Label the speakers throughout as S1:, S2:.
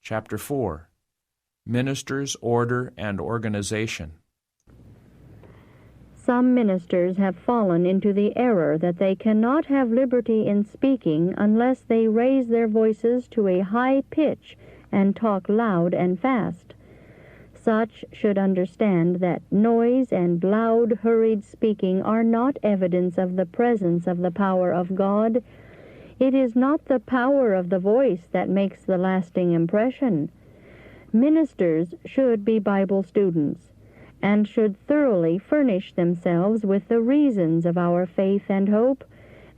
S1: Chapter 4. Ministers' Order and Organization.
S2: Some ministers have fallen into the error that they cannot have liberty in speaking unless they raise their voices to a high pitch and talk loud and fast. Such should understand that noise and loud, hurried speaking are not evidence of the presence of the power of God. It is not the power of the voice that makes the lasting impression. Ministers should be Bible students, and should thoroughly furnish themselves with the reasons of our faith and hope,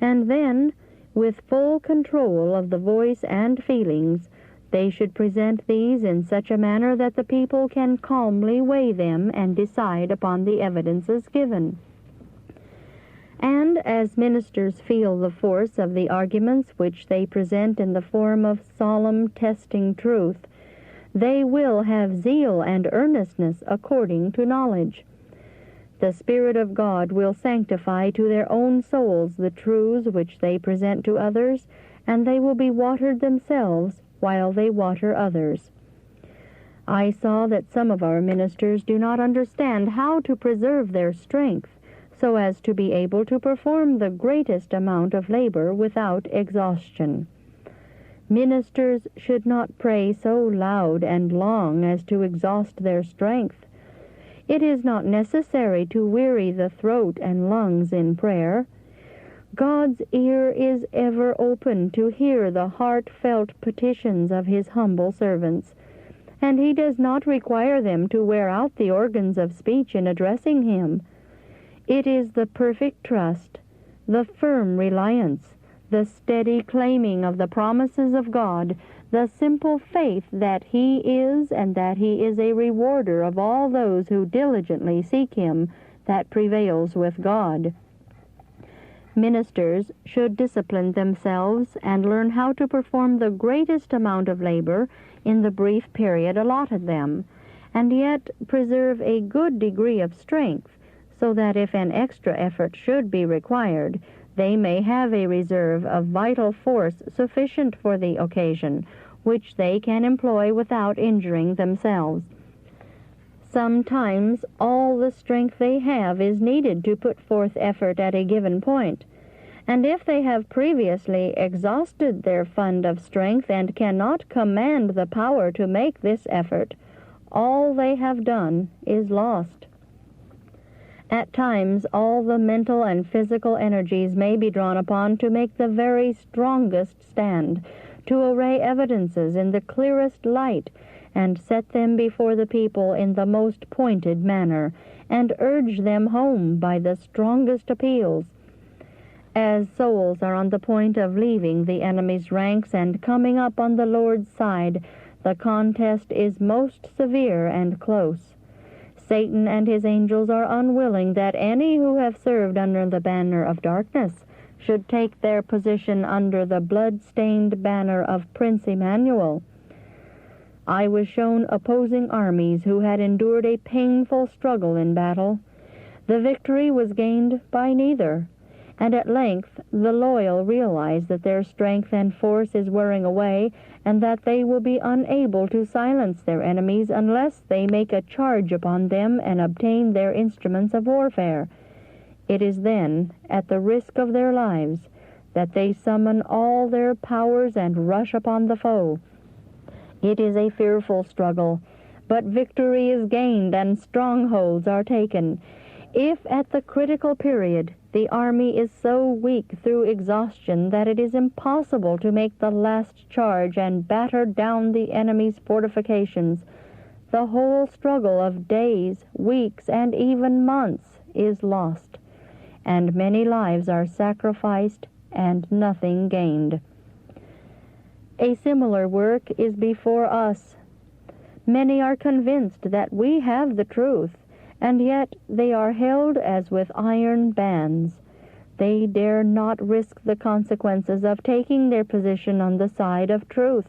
S2: and then, with full control of the voice and feelings, they should present these in such a manner that the people can calmly weigh them and decide upon the evidences given. And as ministers feel the force of the arguments which they present in the form of solemn, testing truth, they will have zeal and earnestness according to knowledge. The Spirit of God will sanctify to their own souls the truths which they present to others, and they will be watered themselves while they water others. I saw that some of our ministers do not understand how to preserve their strength, so as to be able to perform the greatest amount of labor without exhaustion. Ministers should not pray so loud and long as to exhaust their strength. It is not necessary to weary the throat and lungs in prayer. God's ear is ever open to hear the heartfelt petitions of His humble servants, and He does not require them to wear out the organs of speech in addressing Him. It is the perfect trust, the firm reliance, the steady claiming of the promises of God, the simple faith that He is and that He is a rewarder of all those who diligently seek Him, that prevails with God. Ministers should discipline themselves and learn how to perform the greatest amount of labor in the brief period allotted them, and yet preserve a good degree of strength, so that if an extra effort should be required, they may have a reserve of vital force sufficient for the occasion, which they can employ without injuring themselves. Sometimes all the strength they have is needed to put forth effort at a given point, and if they have previously exhausted their fund of strength and cannot command the power to make this effort, all they have done is lost. At times, all the mental and physical energies may be drawn upon to make the very strongest stand, to array evidences in the clearest light, and set them before the people in the most pointed manner, and urge them home by the strongest appeals. As souls are on the point of leaving the enemy's ranks and coming up on the Lord's side, the contest is most severe and close. Satan and his angels are unwilling that any who have served under the banner of darkness should take their position under the blood-stained banner of Prince Emmanuel. I was shown opposing armies who had endured a painful struggle in battle. The victory was gained by neither, and at length the loyal realize that their strength and force is wearing away, and that they will be unable to silence their enemies unless they make a charge upon them and obtain their instruments of warfare. It is then, at the risk of their lives, that they summon all their powers and rush upon the foe. It is a fearful struggle, but victory is gained and strongholds are taken. If at the critical period the army is so weak through exhaustion that it is impossible to make the last charge and batter down the enemy's fortifications, the whole struggle of days, weeks, and even months is lost, and many lives are sacrificed and nothing gained. A similar work is before us. Many are convinced that we have the truth, and yet they are held as with iron bands. They dare not risk the consequences of taking their position on the side of truth.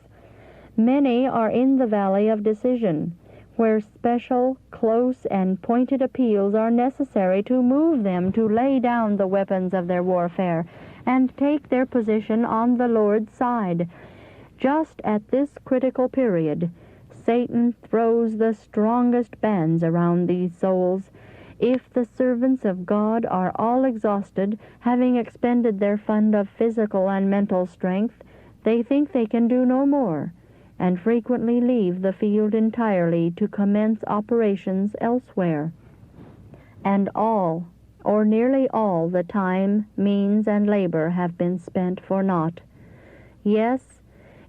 S2: Many are in the valley of decision, where special, close, and pointed appeals are necessary to move them to lay down the weapons of their warfare and take their position on the Lord's side. Just at this critical period, Satan throws the strongest bands around these souls. If the servants of God are all exhausted, having expended their fund of physical and mental strength, they think they can do no more, and frequently leave the field entirely to commence operations elsewhere. And all, or nearly all, the time, means, and labor have been spent for naught. Yes,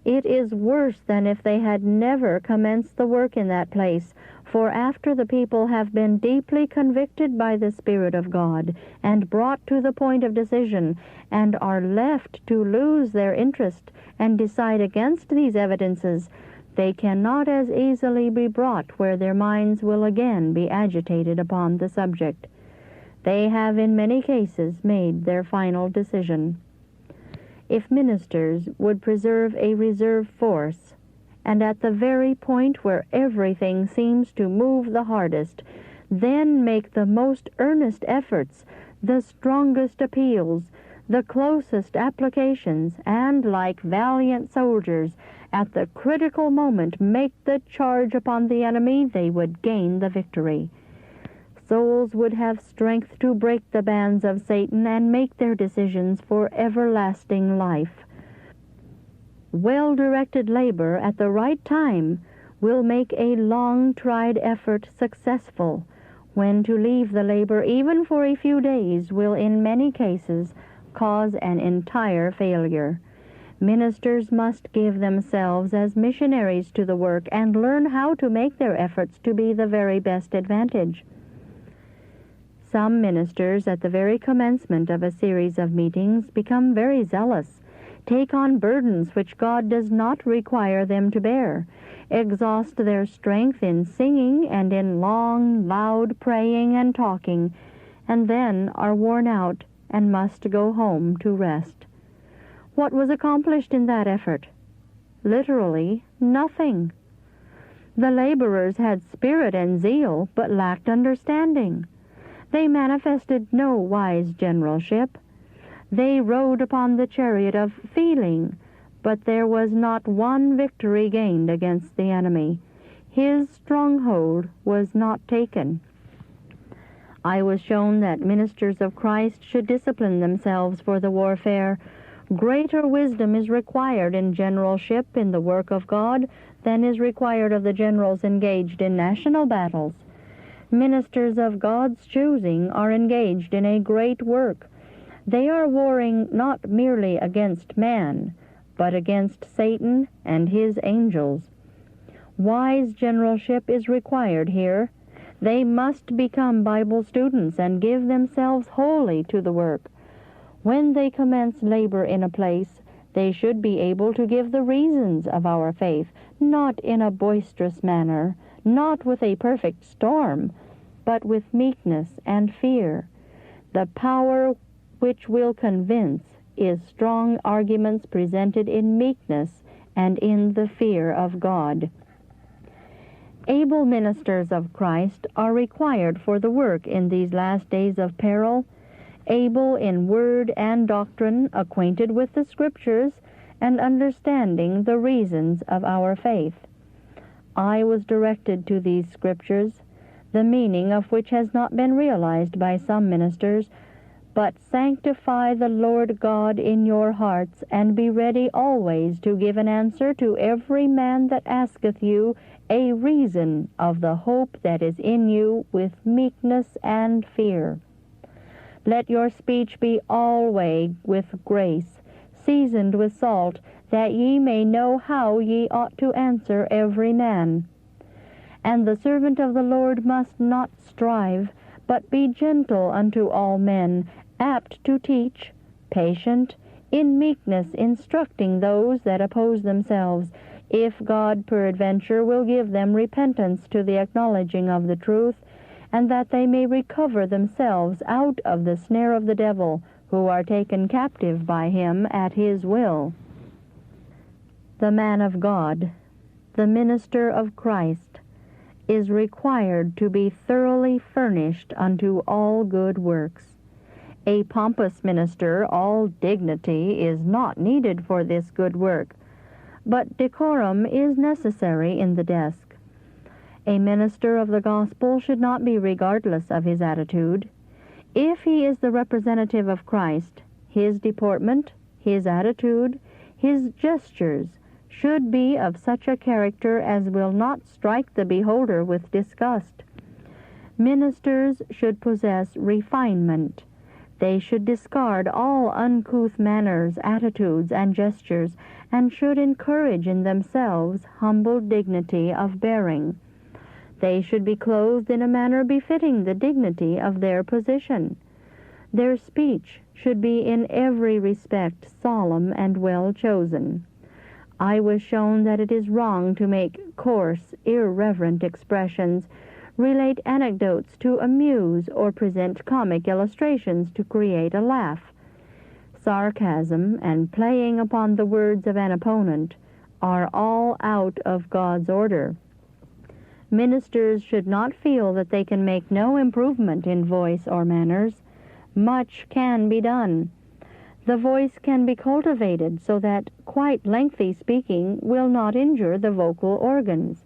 S2: it is worse than if they had never commenced the work in that place, for after the people have been deeply convicted by the Spirit of God and brought to the point of decision, and are left to lose their interest and decide against these evidences, they cannot as easily be brought where their minds will again be agitated upon the subject. They have in many cases made their final decision. If ministers would preserve a reserve force, and at the very point where everything seems to move the hardest, then make the most earnest efforts, the strongest appeals, the closest applications, and, like valiant soldiers, at the critical moment make the charge upon the enemy, they would gain the victory. Souls would have strength to break the bands of Satan and make their decisions for everlasting life. Well-directed labor at the right time will make a long-tried effort successful, when to leave the labor even for a few days will in many cases cause an entire failure. Ministers must give themselves as missionaries to the work and learn how to make their efforts to be the very best advantage. Some ministers, at the very commencement of a series of meetings, become very zealous, take on burdens which God does not require them to bear, exhaust their strength in singing and in long, loud praying and talking, and then are worn out and must go home to rest. What was accomplished in that effort? Literally, nothing. The laborers had spirit and zeal, but lacked understanding. They manifested no wise generalship. They rode upon the chariot of feeling, but there was not one victory gained against the enemy. His stronghold was not taken. I was shown that ministers of Christ should discipline themselves for the warfare. Greater wisdom is required in generalship in the work of God than is required of the generals engaged in national battles. Ministers of God's choosing are engaged in a great work. They are warring not merely against man, but against Satan and his angels. Wise generalship is required here. They must become Bible students and give themselves wholly to the work. When they commence labor in a place, they should be able to give the reasons of our faith, not in a boisterous manner, not with a perfect storm, but with meekness and fear. The power which will convince is strong arguments presented in meekness and in the fear of God. Able ministers of Christ are required for the work in these last days of peril, able in word and doctrine, acquainted with the Scriptures, and understanding the reasons of our faith. I was directed to these Scriptures, the meaning of which has not been realized by some ministers, but sanctify the Lord God in your hearts, and be ready always to give an answer to every man that asketh you a reason of the hope that is in you with meekness and fear. Let your speech be always with grace, seasoned with salt, that ye may know how ye ought to answer every man. And the servant of the Lord must not strive, but be gentle unto all men, apt to teach, patient, in meekness instructing those that oppose themselves, if God peradventure will give them repentance to the acknowledging of the truth, and that they may recover themselves out of the snare of the devil, who are taken captive by him at his will. The man of God, the minister of Christ, is required to be thoroughly furnished unto all good works. A pompous minister, all dignity, is not needed for this good work, but decorum is necessary in the desk. A minister of the gospel should not be regardless of his attitude. If he is the representative of Christ, his deportment, his attitude, his gestures should be of such a character as will not strike the beholder with disgust. Ministers should possess refinement. They should discard all uncouth manners, attitudes, and gestures, and should encourage in themselves humble dignity of bearing. They should be clothed in a manner befitting the dignity of their position. Their speech should be in every respect solemn and well chosen. I was shown that it is wrong to make coarse, irreverent expressions, relate anecdotes to amuse, or present comic illustrations to create a laugh. Sarcasm and playing upon the words of an opponent are all out of God's order. Ministers should not feel that they can make no improvement in voice or manners. Much can be done. The voice can be cultivated so that quite lengthy speaking will not injure the vocal organs.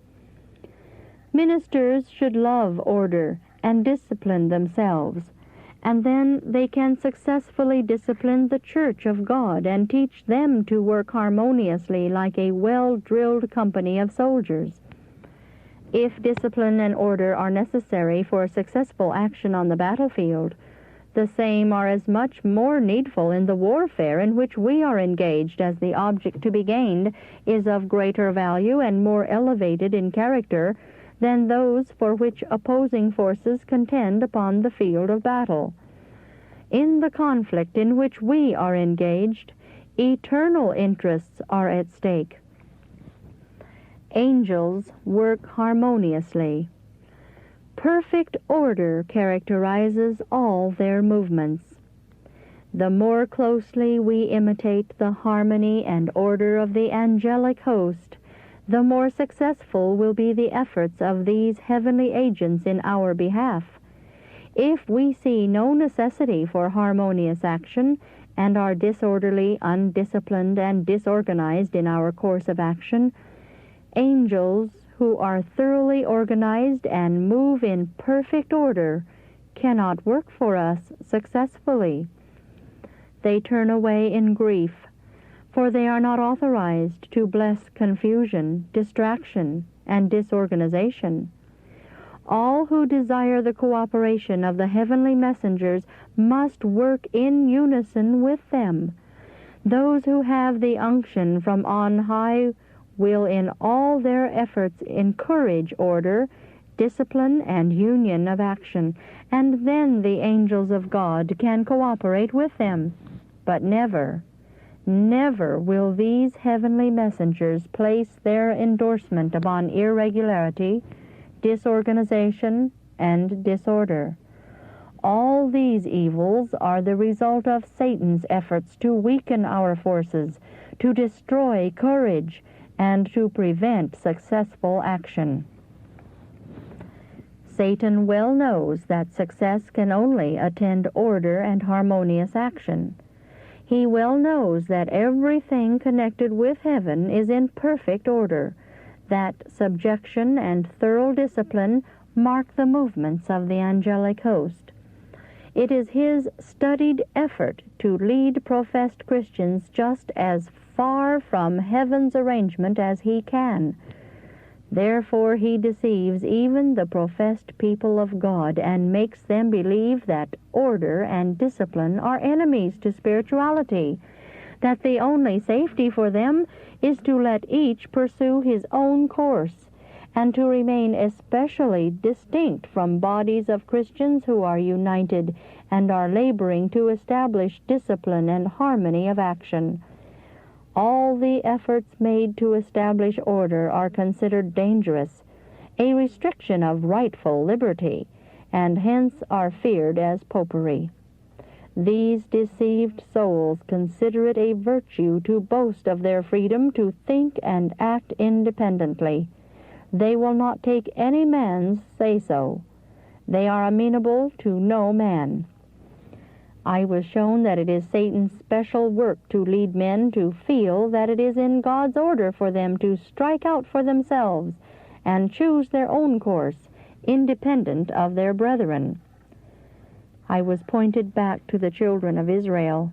S2: Ministers should love order and discipline themselves, and then they can successfully discipline the Church of God and teach them to work harmoniously like a well-drilled company of soldiers. If discipline and order are necessary for successful action on the battlefield, the same are as much more needful in the warfare in which we are engaged, as the object to be gained is of greater value and more elevated in character than those for which opposing forces contend upon the field of battle. In the conflict in which we are engaged, eternal interests are at stake. Angels work harmoniously. Perfect order characterizes all their movements. The more closely we imitate the harmony and order of the angelic host, the more successful will be the efforts of these heavenly agents in our behalf. If we see no necessity for harmonious action, and are disorderly, undisciplined, and disorganized in our course of action, angels who are thoroughly organized and move in perfect order cannot work for us successfully. They turn away in grief, for they are not authorized to bless confusion, distraction, and disorganization. All who desire the cooperation of the heavenly messengers must work in unison with them. Those who have the unction from on high will in all their efforts encourage order, discipline, and union of action, and then the angels of God can cooperate with them. But never, never will these heavenly messengers place their endorsement upon irregularity, disorganization, and disorder. All these evils are the result of Satan's efforts to weaken our forces, to destroy courage, and to prevent successful action. Satan well knows that success can only attend order and harmonious action. He well knows that everything connected with heaven is in perfect order, that subjection and thorough discipline mark the movements of the angelic host. It is his studied effort to lead professed Christians just as far from heaven's arrangement as he can. Therefore he deceives even the professed people of God and makes them believe that order and discipline are enemies to spirituality, that the only safety for them is to let each pursue his own course, and to remain especially distinct from bodies of Christians who are united and are laboring to establish discipline and harmony of action. All the efforts made to establish order are considered dangerous, a restriction of rightful liberty, and hence are feared as popery. These deceived souls consider it a virtue to boast of their freedom to think and act independently. They will not take any man's say-so. They are amenable to no man. I was shown that it is Satan's special work to lead men to feel that it is in God's order for them to strike out for themselves and choose their own course, independent of their brethren. I was pointed back to the children of Israel.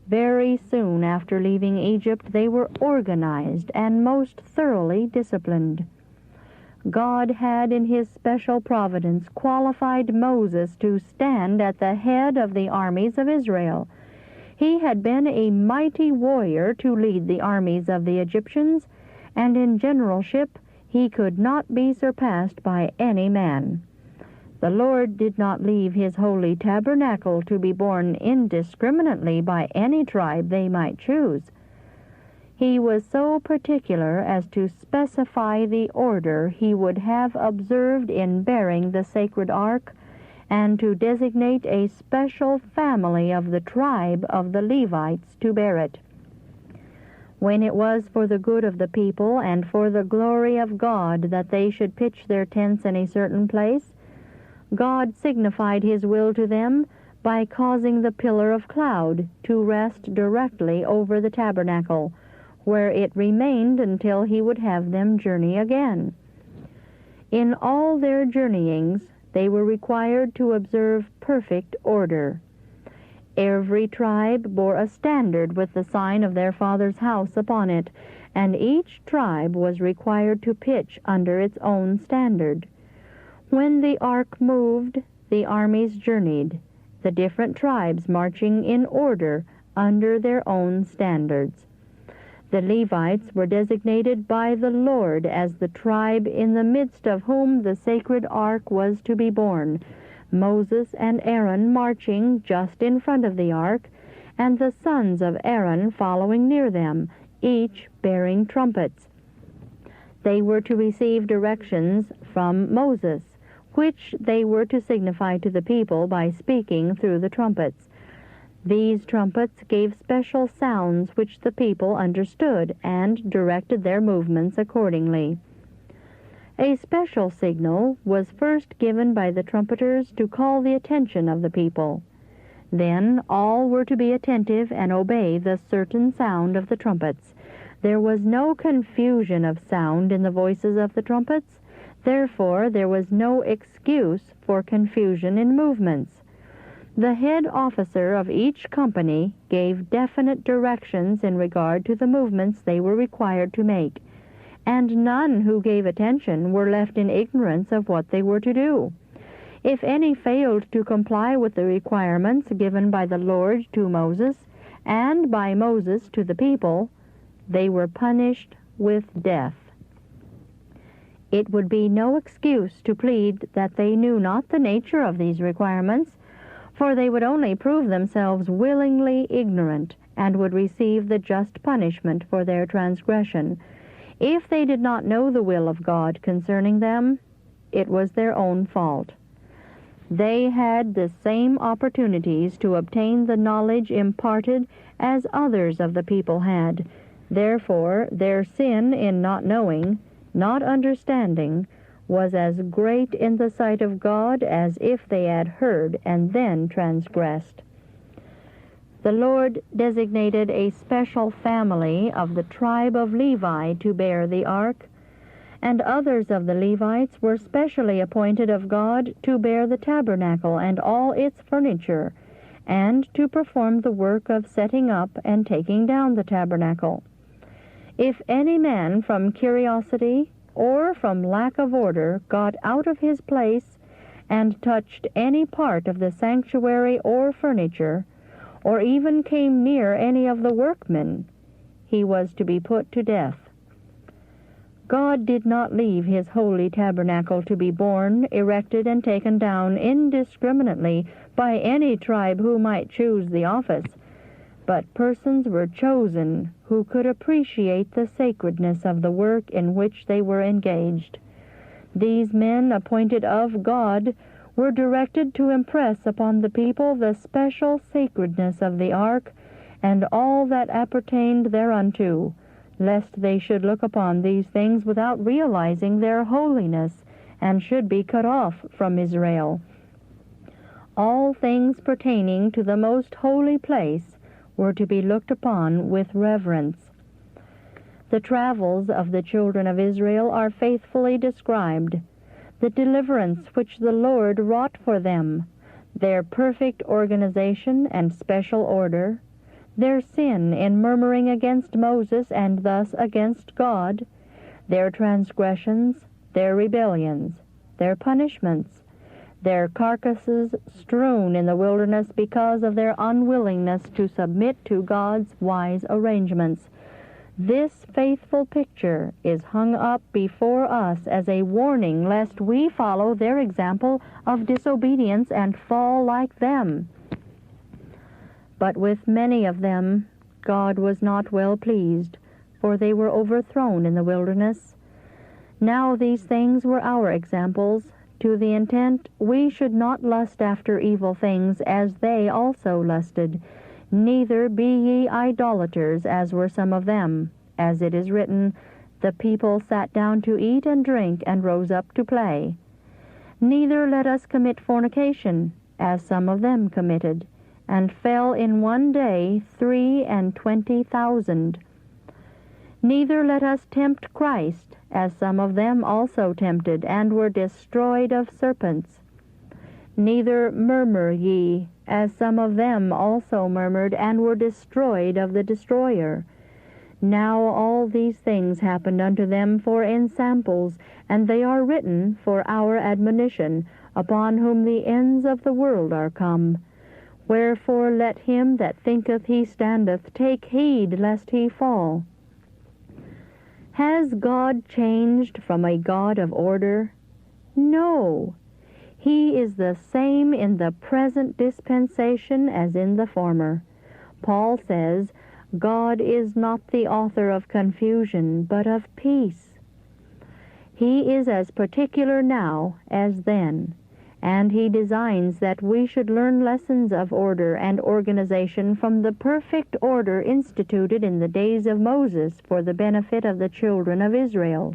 S2: Very soon after leaving Egypt, they were organized and most thoroughly disciplined. God had in his special providence qualified Moses to stand at the head of the armies of Israel. He had been a mighty warrior to lead the armies of the Egyptians, and in generalship he could not be surpassed by any man. The Lord did not leave his holy tabernacle to be borne indiscriminately by any tribe they might choose. He was so particular as to specify the order he would have observed in bearing the sacred ark, and to designate a special family of the tribe of the Levites to bear it. When it was for the good of the people and for the glory of God that they should pitch their tents in a certain place, God signified his will to them by causing the pillar of cloud to rest directly over the tabernacle, where it remained until he would have them journey again. In all their journeyings, they were required to observe perfect order. Every tribe bore a standard with the sign of their father's house upon it, and each tribe was required to pitch under its own standard. When the ark moved, the armies journeyed, the different tribes marching in order under their own standards. The Levites were designated by the Lord as the tribe in the midst of whom the sacred ark was to be borne, Moses and Aaron marching just in front of the ark, and the sons of Aaron following near them, each bearing trumpets. They were to receive directions from Moses, which they were to signify to the people by speaking through the trumpets. These trumpets gave special sounds which the people understood and directed their movements accordingly. A special signal was first given by the trumpeters to call the attention of the people. Then all were to be attentive and obey the certain sound of the trumpets. There was no confusion of sound in the voices of the trumpets. Therefore, there was no excuse for confusion in movements. The head officer of each company gave definite directions in regard to the movements they were required to make, and none who gave attention were left in ignorance of what they were to do. If any failed to comply with the requirements given by the Lord to Moses, and by Moses to the people, they were punished with death. It would be no excuse to plead that they knew not the nature of these requirements, for they would only prove themselves willingly ignorant, and would receive the just punishment for their transgression. If they did not know the will of God concerning them, it was their own fault. They had the same opportunities to obtain the knowledge imparted as others of the people had. Therefore, their sin in not knowing, not understanding, was as great in the sight of God as if they had heard and then transgressed. The Lord designated a special family of the tribe of Levi to bear the ark, and others of the Levites were specially appointed of God to bear the tabernacle and all its furniture, and to perform the work of setting up and taking down the tabernacle. If any man from curiosity or from lack of order got out of his place and touched any part of the sanctuary or furniture, or even came near any of the workmen, he was to be put to death. God did not leave his holy tabernacle to be borne, erected, and taken down indiscriminately by any tribe who might choose the office, but persons were chosen who could appreciate the sacredness of the work in which they were engaged. These men, appointed of God, were directed to impress upon the people the special sacredness of the ark and all that appertained thereunto, lest they should look upon these things without realizing their holiness, and should be cut off from Israel. All things pertaining to the most holy place were to be looked upon with reverence. The travels of the children of Israel are faithfully described, the deliverance which the Lord wrought for them, their perfect organization and special order, their sin in murmuring against Moses and thus against God, their transgressions, their rebellions, their punishments, their carcasses strewn in the wilderness because of their unwillingness to submit to God's wise arrangements. This faithful picture is hung up before us as a warning lest we follow their example of disobedience and fall like them. But with many of them God was not well pleased, for they were overthrown in the wilderness. Now these things were our examples, to the intent we should not lust after evil things as they also lusted, neither be ye idolaters, as were some of them. As it is written, the people sat down to eat and drink, and rose up to play. Neither let us commit fornication, as some of them committed, and fell in one day 23,000. Neither let us tempt Christ, as some of them also tempted, and were destroyed of serpents. Neither murmur ye, as some of them also murmured, and were destroyed of the destroyer. Now all these things happened unto them for ensamples, and they are written for our admonition, upon whom the ends of the world are come. Wherefore let him that thinketh he standeth take heed lest he fall. Has God changed from a God of order? No. He is the same in the present dispensation as in the former. Paul says, God is not the author of confusion, but of peace. He is as particular now as then, and he designs that we should learn lessons of order and organization from the perfect order instituted in the days of Moses for the benefit of the children of Israel.